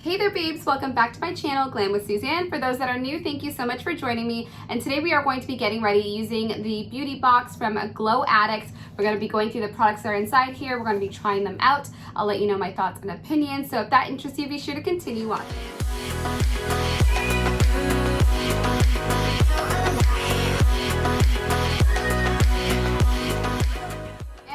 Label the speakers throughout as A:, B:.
A: Hey there babes, welcome back to my channel, Glam with Suzanne. For those that are new, thank you so much for joining me. And today we are going to be getting ready using the beauty box from Addict. We're going to be going through the products that are inside here. We're going to be trying them out. I'll let you know my thoughts and opinions. So if that interests you, be sure to continue watching.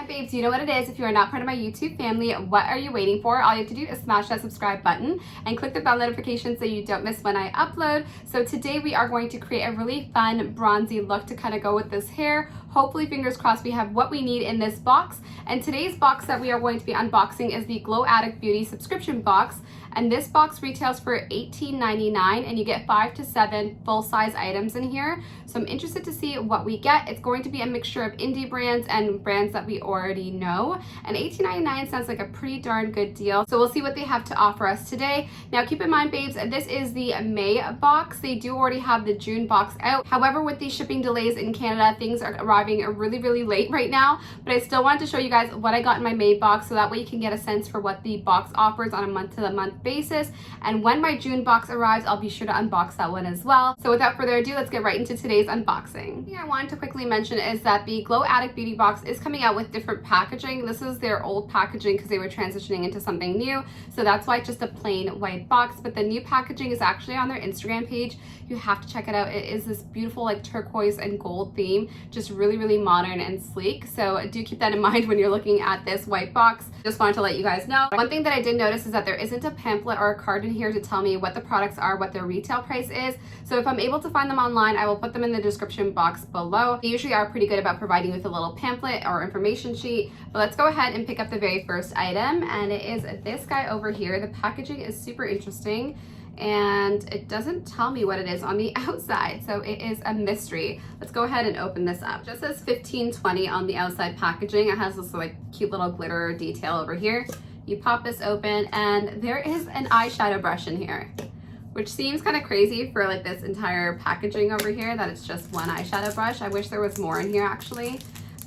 A: Babes, you know what it is. If you are not part of my YouTube family, what are you waiting for? All you have to do is smash that subscribe button and click the bell notification so you don't miss when I upload. So today we are going to create a really fun bronzy look to kind of go with this hair. Hopefully, fingers crossed, we have what we need in this box. And today's box that we are going to be unboxing is the Addict Beauty subscription box. And this box retails for $18.99 and you get 5 to 7 full-size items in here. So I'm interested to see what we get. It's going to be a mixture of indie brands and brands that we already know. And $18.99 sounds like a pretty darn good deal. So we'll see what they have to offer us today. Now keep in mind, babes, this is the May box. They do already have the June box out. However, with these shipping delays in Canada, things are arriving really late right now. But I still wanted to show you guys what I got in my May box so that way you can get a sense for what the box offers on a month-to-month basis. And when my June box arrives, I'll be sure to unbox that one as well. So without further ado, let's get right into today's unboxing. The thing I wanted to quickly mention is that the Addict Beauty box is coming out with different packaging. This is their old packaging because they were transitioning into something new. So that's why it's just a plain white box. But the new packaging is actually on their Instagram page. You have to check it out. It is this beautiful like turquoise and gold theme, just really modern and sleek. So do keep that in mind when you're looking at this white box. Just wanted to let you guys know. One thing that I did notice is that there isn't a pamphlet or a card in here to tell me what the products are, what their retail price is. So if I'm able to find them online, I will put them in the description box below. They usually are pretty good about providing you with a little pamphlet or information sheet. But let's go ahead and pick up the very first item, and it is this guy over here. The packaging is super interesting and it doesn't tell me what it is on the outside, so it is a mystery. Let's go ahead and open this up. It just says 1520 on the outside packaging. It has this like cute little glitter detail over here. You pop this open and there is an eyeshadow brush in here, which seems kind of crazy for like this entire packaging over here that it's just one eyeshadow brush. I wish there was more in here actually.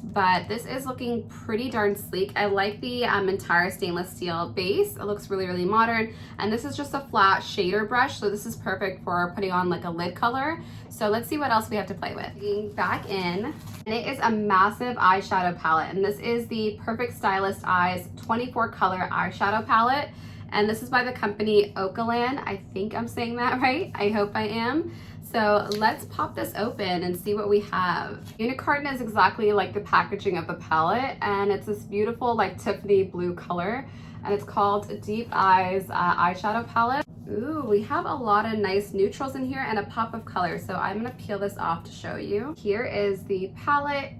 A: But this is looking pretty darn sleek. I like the entire stainless steel base. It looks really modern. And this is just a flat shader brush, so this is perfect for putting on like a lid color. So let's see what else we have to play with. Getting back in, and it is a massive eyeshadow palette. And this is the Perfect Stylist Eyes 24 color eyeshadow palette. And this is by the company Okaland. I think I'm saying that right. I hope I am. So let's pop this open and see what we have. Unicorn is exactly like the packaging of the palette, and it's this beautiful like Tiffany blue color, and it's called Deep Eyes eyeshadow palette. Ooh, we have a lot of nice neutrals in here and a pop of color. So I'm gonna peel this off to show you. Here is the palette.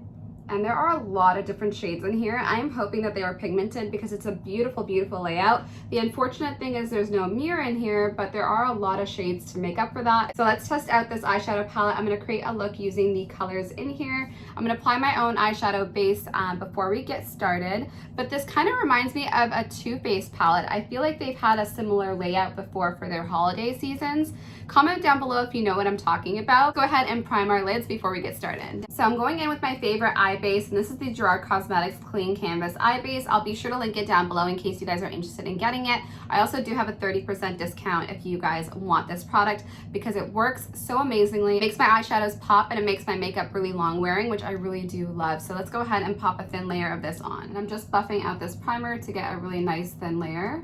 A: And there are a lot of different shades in here. I'm hoping that they are pigmented because it's a beautiful layout. The unfortunate thing is there's no mirror in here, but there are a lot of shades to make up for that. So let's test out this eyeshadow palette. I'm gonna create a look using the colors in here. I'm gonna apply my own eyeshadow base before we get started. But this kind of reminds me of a Too Faced palette. I feel like they've had a similar layout before for their holiday seasons. Comment down below if you know what I'm talking about. Go ahead and prime our lids before we get started. So I'm going in with my favorite eye base, and this is the Gerard Cosmetics Clean Canvas eye base. I'll be sure to link it down below in case you guys are interested in getting it. I also do have a 30% discount if you guys want this product because it works so amazingly. It makes my eyeshadows pop and it makes my makeup really long wearing, which I really do love. So let's go ahead and pop a thin layer of this on. And I'm just buffing out this primer to get a really nice thin layer.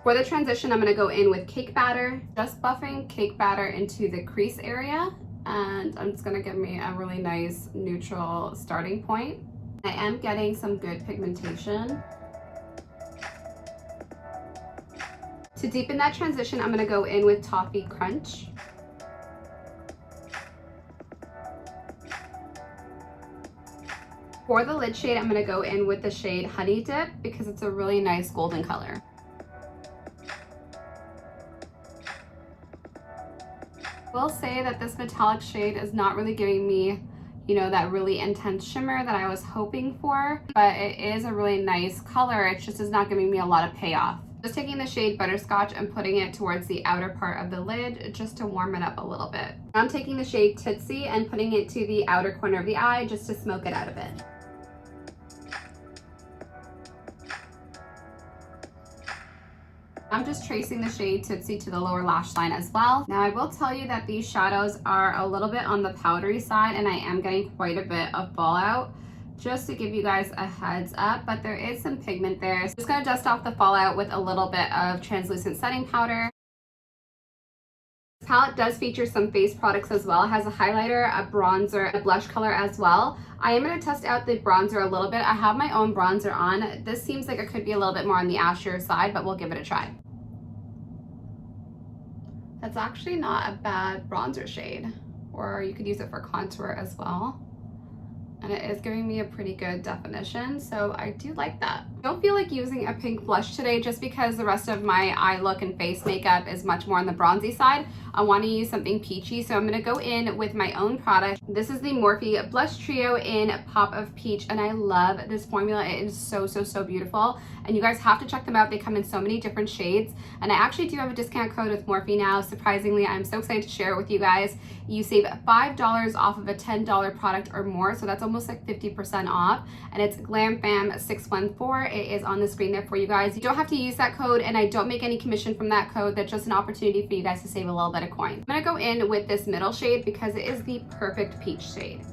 A: For the transition, I'm going to go in with cake batter, just buffing cake batter into the crease area, and I'm just going to give me a really nice neutral starting point. I am getting some good pigmentation. To deepen that transition, I'm going to go in with Toffee Crunch. For the lid shade, I'm going to go in with the shade Honey Dip because it's a really nice golden color. I will say that this metallic shade is not really giving me, you know, that really intense shimmer that I was hoping for, but it is a really nice color. It just is not giving me a lot of payoff. Just taking the shade Butterscotch and putting it towards the outer part of the lid just to warm it up a little bit. I'm taking the shade Tootsie and putting it to the outer corner of the eye just to smoke it out a bit. I'm just tracing the shade Tootsie to the lower lash line as well. Now I will tell you that these shadows are a little bit on the powdery side and I am getting quite a bit of fallout, just to give you guys a heads up, but there is some pigment there. So just gonna dust off the fallout with a little bit of translucent setting powder. This palette does feature some face products as well. It has a highlighter, a bronzer, a blush color as well. I am going to test out the bronzer a little bit. I have my own bronzer on. This seems like it could be a little bit more on the ashier side, but we'll give it a try. That's actually not a bad bronzer shade, or you could use it for contour as well. And it is giving me a pretty good definition, so I do like that. I don't feel like using a pink blush today just because the rest of my eye look and face makeup is much more on the bronzy side. I want to use something peachy, so I'm going to go in with my own product. This is the Morphe Blush Trio in Pop of Peach, and I love this formula. It is so beautiful, and you guys have to check them out. They come in so many different shades, and I actually do have a discount code with Morphe now. Surprisingly, I'm so excited to share it with you guys. You save $5 off of a $10 product or more, so that's almost like 50% off, and it's GlamFam614. It is on the screen there for you guys. You don't have to use that code, and I don't make any commission from that code. That's just an opportunity for you guys to save a little bit of coin. I'm gonna go in with this middle shade because it is the perfect peach shade.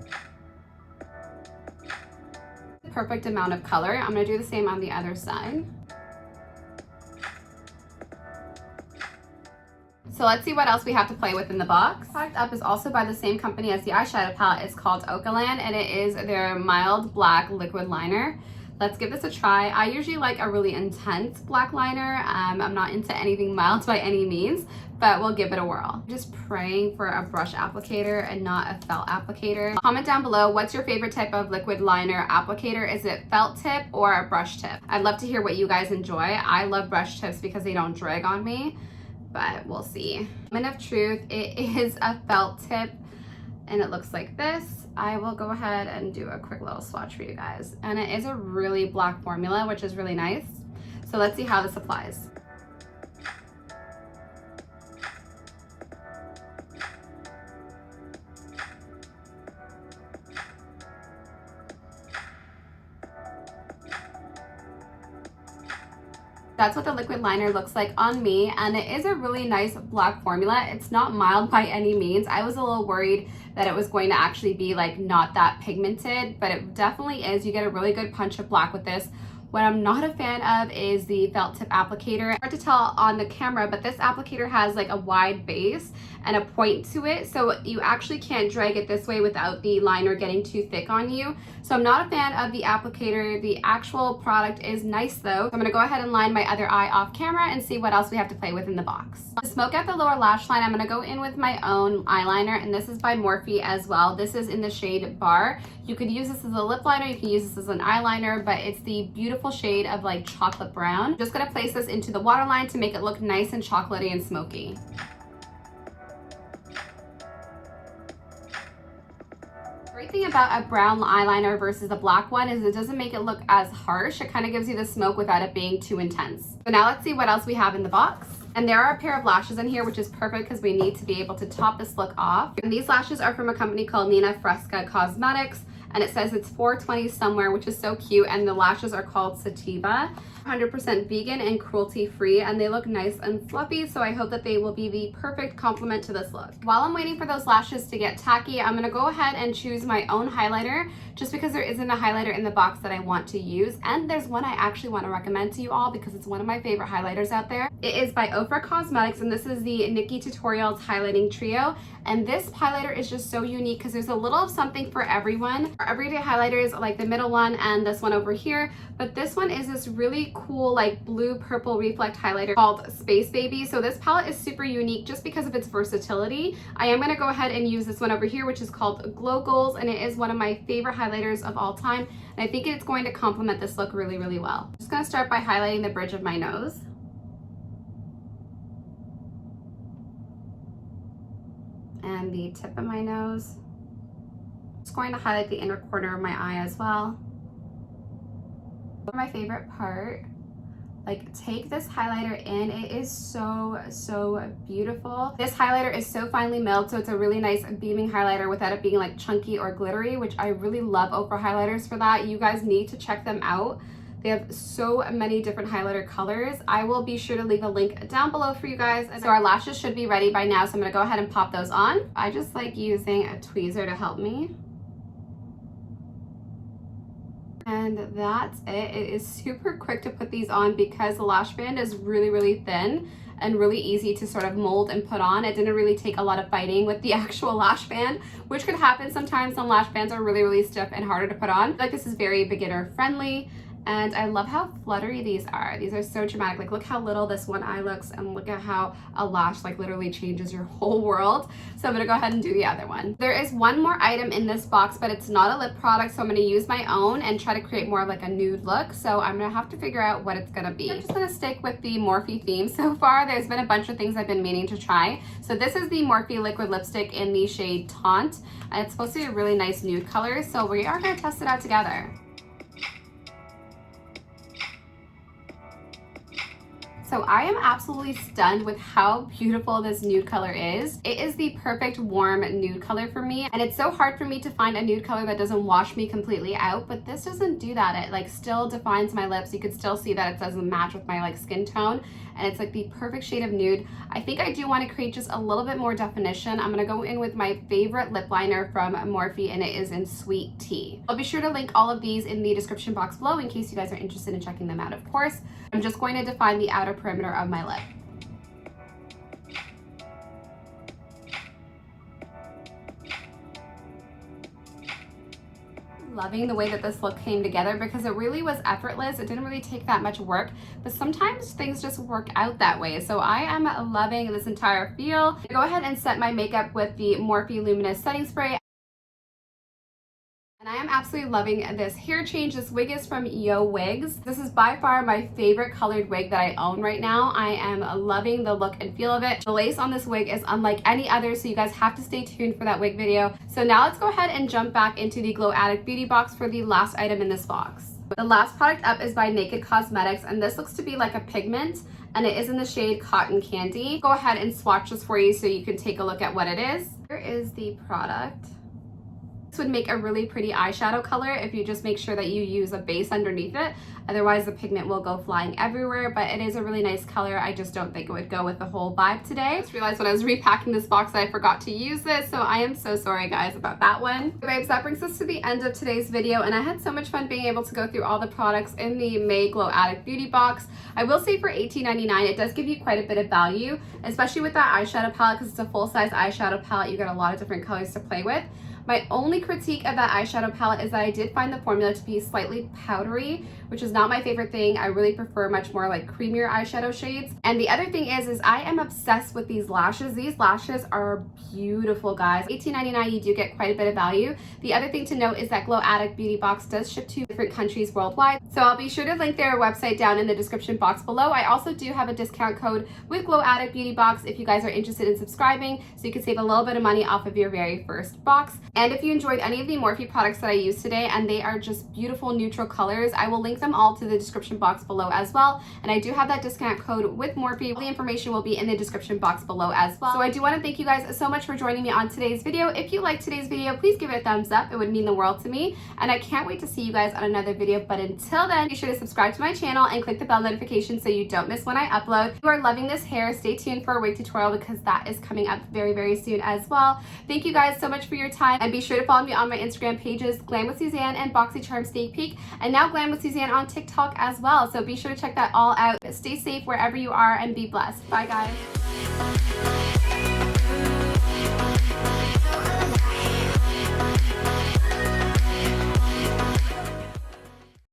A: Perfect amount of color. I'm gonna do the same on the other side. So let's see what else we have to play with in the box. Product up is also by the same company as the eyeshadow palette. It's called Okaland, and it is their mild black liquid liner. Let's give this a try. I usually like a really intense black liner. I'm not into anything mild by any means, but we'll give it a whirl. I'm just praying for a brush applicator and not a felt applicator. Comment down below, what's your favorite type of liquid liner applicator? Is it felt tip or a brush tip? I'd love to hear what you guys enjoy. I love brush tips because they don't drag on me, but we'll see. Moment of truth, it is a felt tip and it looks like this. I will go ahead and do a quick little swatch for you guys. And it is a really black formula, which is really nice. So let's see how this applies. That's what the liquid liner looks like on me, and it is a really nice black formula. It's not mild by any means. I was a little worried that it was going to actually be like not that pigmented, but it definitely is. You get a really good punch of black with this. What I'm not a fan of is the felt tip applicator. Hard to tell on the camera, but this applicator has like a wide base and a point to it, so you actually can't drag it this way without the liner getting too thick on you. So I'm not a fan of the applicator. The actual product is nice though. I'm gonna go ahead and line my other eye off camera and see what else we have to play with in the box. To smoke out the lower lash line, I'm gonna go in with my own eyeliner, and this is by Morphe as well. This is in the shade Bar. You could use this as a lip liner, you can use this as an eyeliner, but it's the beautiful shade of like chocolate brown. Just gonna place this into the waterline to make it look nice and chocolatey and smoky. Great thing about a brown eyeliner versus a black one is it doesn't make it look as harsh. It kind of gives you the smoke without it being too intense. So now let's see what else we have in the box. And there are a pair of lashes in here, which is perfect because we need to be able to top this look off. And these lashes are from a company called Nina Fresca Cosmetics, and it says it's $4.20 somewhere, which is so cute. And the lashes are called Sativa. 100% vegan and cruelty free, and they look nice and fluffy, so I hope that they will be the perfect complement to this look. While I'm waiting for those lashes to get tacky, I'm gonna go ahead and choose my own highlighter, just because there isn't a highlighter in the box that I want to use, and there's one I actually want to recommend to you all because it's one of my favorite highlighters out there. It is by Ofra Cosmetics, and this is the Nikki Tutorials Highlighting Trio, and this highlighter is just so unique because there's a little of something for everyone. Our everyday highlighters like the middle one and this one over here, but this one is this really cool like blue purple reflect highlighter called Space Baby. So this palette is super unique just because of its versatility. I am going to go ahead and use this one over here, which is called Glow Goals, and it is one of my favorite highlighters of all time, and I think it's going to complement this look really, really well. I'm just going to start by highlighting the bridge of my nose. And the tip of my nose. Just going to highlight the inner corner of my eye as well. My favorite part, like take this highlighter in. It is so beautiful. This highlighter is so finely milled, so it's a really nice beaming highlighter without it being like chunky or glittery, which I really love Oprah highlighters for that. You guys need to check them out. They have so many different highlighter colors. I will be sure to leave a link down below for you guys. So our lashes should be ready by now, so I'm gonna go ahead and pop those on. I just like using a tweezer to help me. And that's it. It is super quick to put these on because the lash band is really thin and really easy to sort of mold and put on. It didn't really take a lot of fighting with the actual lash band, which could happen sometimes. Some lash bands are really stiff and harder to put on. I feel like this is very beginner friendly. And I love how fluttery these are. These are so dramatic. Like, look how little this one eye looks, and look at how a lash like literally changes your whole world. So I'm gonna go ahead and do the other one. There is one more item in this box, but it's not a lip product, so I'm gonna use my own and try to create more of like a nude look. So I'm gonna have to figure out what it's gonna be. I'm just gonna stick with the Morphe theme so far. There's been a bunch of things I've been meaning to try. So this is the Morphe liquid lipstick in the shade Taunt, and it's supposed to be a really nice nude color. So we are gonna test it out together. So I am absolutely stunned with how beautiful this nude color is. It is the perfect warm nude color for me, and it's so hard for me to find a nude color that doesn't wash me completely out, but this doesn't do that. It like still defines my lips. You can still see that it doesn't match with my like skin tone, and it's like the perfect shade of nude. I think I do want to create just a little bit more definition. I'm gonna go in with my favorite lip liner from Morphe, and it is in Sweet Tea. I'll be sure to link all of these in the description box below in case you guys are interested in checking them out, of course. I'm just going to define the outer perimeter of my lip. Loving the way that this look came together because it really was effortless. It didn't really take that much work, but sometimes things just work out that way. So I am loving this entire feel. Go ahead and set my makeup with the Morphe Luminous setting spray. And I am absolutely loving this hair change. This wig is from Yo Wigs. This is by far my favorite colored wig that I own right now. I am loving the look and feel of it. The lace on this wig is unlike any other, so you guys have to stay tuned for that wig video. So now let's go ahead and jump back into the Glow Addict beauty box for the last item in this box. The last product up is by Naked Cosmetics, and this looks to be like a pigment, and it is in the shade Cotton Candy. Go ahead and swatch this for you so you can take a look at what it is. Here is the product. This would make a really pretty eyeshadow color if you just make sure that you use a base underneath it. Otherwise the pigment will go flying everywhere, but it is a really nice color. I just don't think it would go with the whole vibe today. I just realized when I was repacking this box that I forgot to use this, so I am so sorry guys about that one. Babes, that brings us to the end of today's video, and I had so much fun being able to go through all the products in the May Glow Addict beauty box. I will say for $18.99 it does give you quite a bit of value, especially with that eyeshadow palette, because it's a full-size eyeshadow palette. You get a lot of different colors to play with. My only critique of that eyeshadow palette is that I did find the formula to be slightly powdery, which is not my favorite thing. I really prefer much more like creamier eyeshadow shades. And the other thing is I am obsessed with these lashes. These lashes are beautiful, guys. $18.99, you do get quite a bit of value. The other thing to note is that Glow Addict beauty box does ship to different countries worldwide. So I'll be sure to link their website down in the description box below. I also do have a discount code with Glow Addict beauty box if you guys are interested in subscribing, so you can save a little bit of money off of your very first box. And if you enjoyed any of the Morphe products that I used today, and they are just beautiful neutral colors, I will link them all to the description box below as well. And I do have that discount code with Morphe. The information will be in the description box below as well. So I do want to thank you guys so much for joining me on today's video. If you liked today's video, please give it a thumbs up. It would mean the world to me. And I can't wait to see you guys on another video. But until then, be sure to subscribe to my channel and click the bell notification so you don't miss when I upload. If you are loving this hair, stay tuned for a wig tutorial because that is coming up very soon as well. Thank you guys so much for your time, and be sure to follow me on my Instagram pages, GlamWithSuzan and boxycharmsneakpeek, and now GlamWithSuzan on TikTok as well. So be sure to check that all out. Stay safe wherever you are and be blessed. Bye guys.